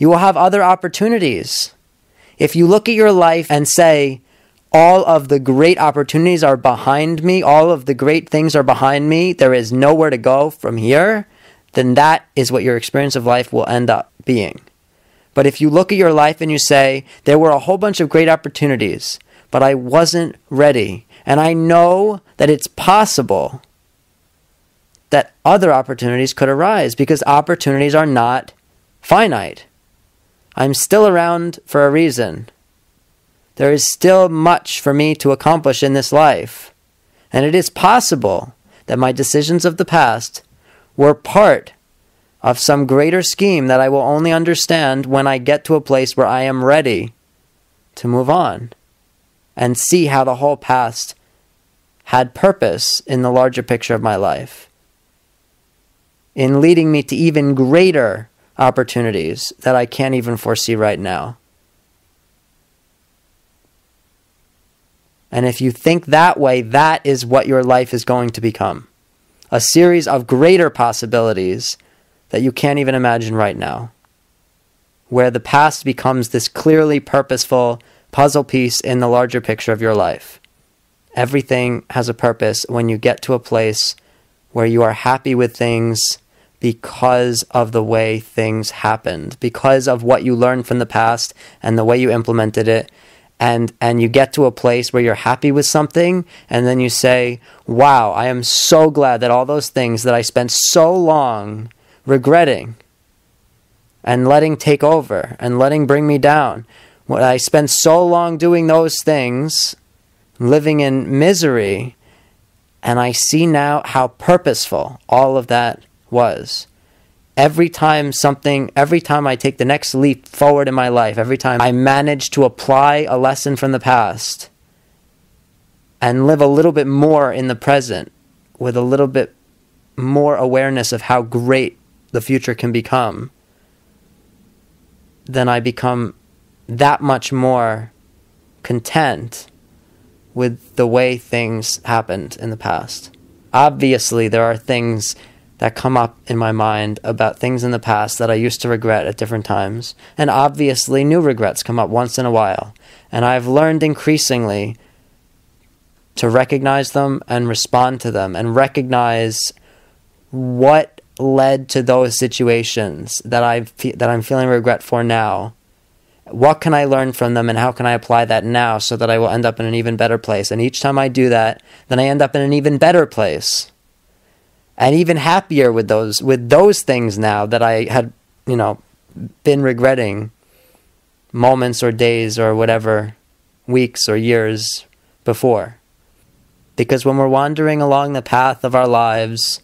You will have other opportunities. If you look at your life and say, all of the great opportunities are behind me, all of the great things are behind me, there is nowhere to go from here, then that is what your experience of life will end up being. But if you look at your life and you say, there were a whole bunch of great opportunities, but I wasn't ready, and I know that it's possible that other opportunities could arise, because opportunities are not finite. I'm still around for a reason. There is still much for me to accomplish in this life. And it is possible that my decisions of the past were part of some greater scheme that I will only understand when I get to a place where I am ready to move on and see how the whole past had purpose in the larger picture of my life, in leading me to even greater opportunities that I can't even foresee right now. And if you think that way, that is what your life is going to become. A series of greater possibilities that you can't even imagine right now, where the past becomes this clearly purposeful puzzle piece in the larger picture of your life. Everything has a purpose when you get to a place where you are happy with things because of the way things happened, because of what you learned from the past and the way you implemented it. And you get to a place where you're happy with something, and then you say, wow, I am so glad that all those things that I spent so long regretting and letting take over and letting bring me down, when I spent so long doing those things, living in misery, and I see now how purposeful all of that was. Every time I take the next leap forward in my life, every time I manage to apply a lesson from the past and live a little bit more in the present with a little bit more awareness of how great the future can become, then I become that much more content with the way things happened in the past. Obviously, there are things that come up in my mind about things in the past that I used to regret at different times. And obviously new regrets come up once in a while. And I've learned increasingly to recognize them and respond to them and recognize what led to those situations that I'm feeling regret for now. What can I learn from them, and how can I apply that now so that I will end up in an even better place? And each time I do that, then I end up in an even better place. And even happier with those things now that I had, been regretting moments or days or whatever, weeks or years before. Because when we're wandering along the path of our lives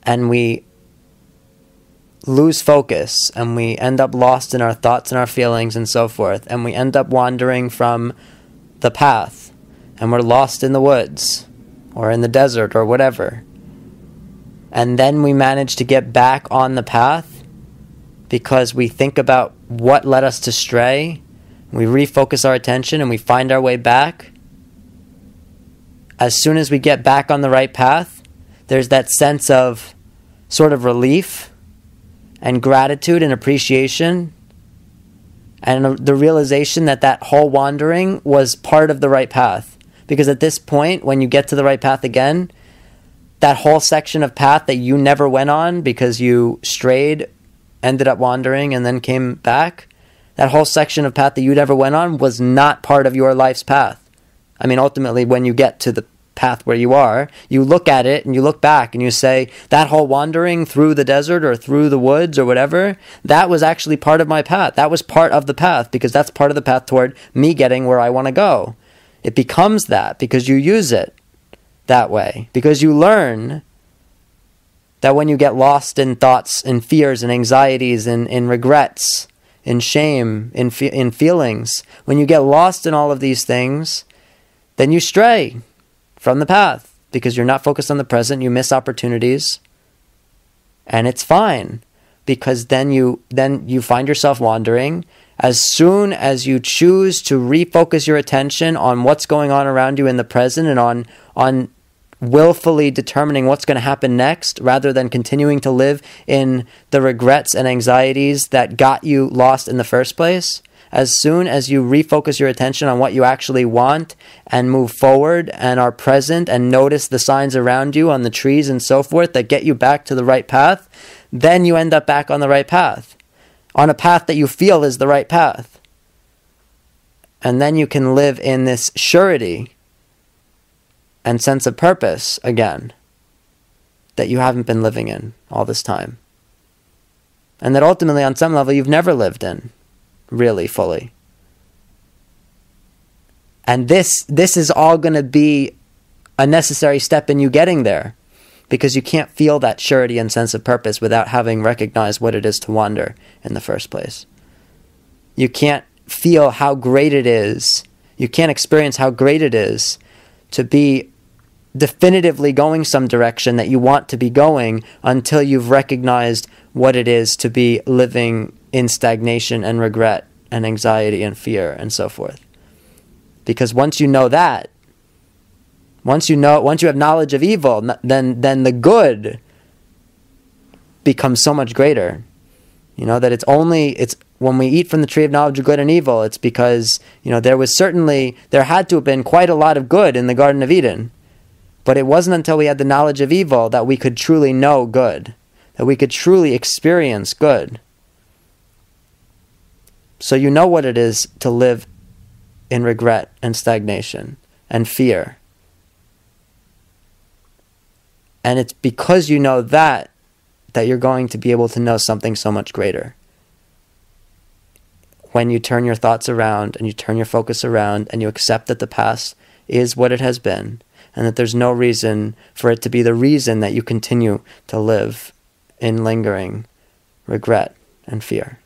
and we lose focus and we end up lost in our thoughts and our feelings and so forth, and we end up wandering from the path and we're lost in the woods or in the desert or whatever, and then we manage to get back on the path because we think about what led us to stray, we refocus our attention and we find our way back. As soon as we get back on the right path, there's that sense of sort of relief and gratitude and appreciation and the realization that that whole wandering was part of the right path. Because at this point, when you get to the right path again, that whole section of path that you never went on because you strayed, ended up wandering, and then came back, that whole section of path that you never went on was not part of your life's path. I mean, ultimately, when you get to the path where you are, you look at it and you look back and you say, that whole wandering through the desert or through the woods or whatever, that was actually part of my path. That was part of the path because that's part of the path toward me getting where I want to go. It becomes that because you use it that way, because you learn that when you get lost in thoughts and fears and anxieties and in regrets, in shame, in feelings, when you get lost in all of these things, then you stray from the path because you're not focused on the present, you miss opportunities, and it's fine because then you find yourself wandering. As soon as you choose to refocus your attention on what's going on around you in the present and on willfully determining what's going to happen next, rather than continuing to live in the regrets and anxieties that got you lost in the first place, as soon as you refocus your attention on what you actually want and move forward and are present and notice the signs around you on the trees and so forth that get you back to the right path, then you end up back on the right path, on a path that you feel is the right path. And then you can live in this surety and sense of purpose again that you haven't been living in all this time. And that ultimately, on some level, you've never lived in, really fully. And this is all going to be a necessary step in you getting there, because you can't feel that surety and sense of purpose without having recognized what it is to wander in the first place. You can't feel how great it is. You can't experience how great it is to be definitively going some direction that you want to be going until you've recognized what it is to be living in stagnation and regret and anxiety and fear and so forth. Because once you know that, once you have knowledge of evil, then the good becomes so much greater. You know, that it's when we eat from the tree of knowledge of good and evil, it's because, there had to have been quite a lot of good in the Garden of Eden. But it wasn't until we had the knowledge of evil that we could truly know good, that we could truly experience good. So you know what it is to live in regret and stagnation and fear. And it's because you know that you're going to be able to know something so much greater. When you turn your thoughts around and you turn your focus around and you accept that the past is what it has been, and that there's no reason for it to be the reason that you continue to live in lingering regret and fear.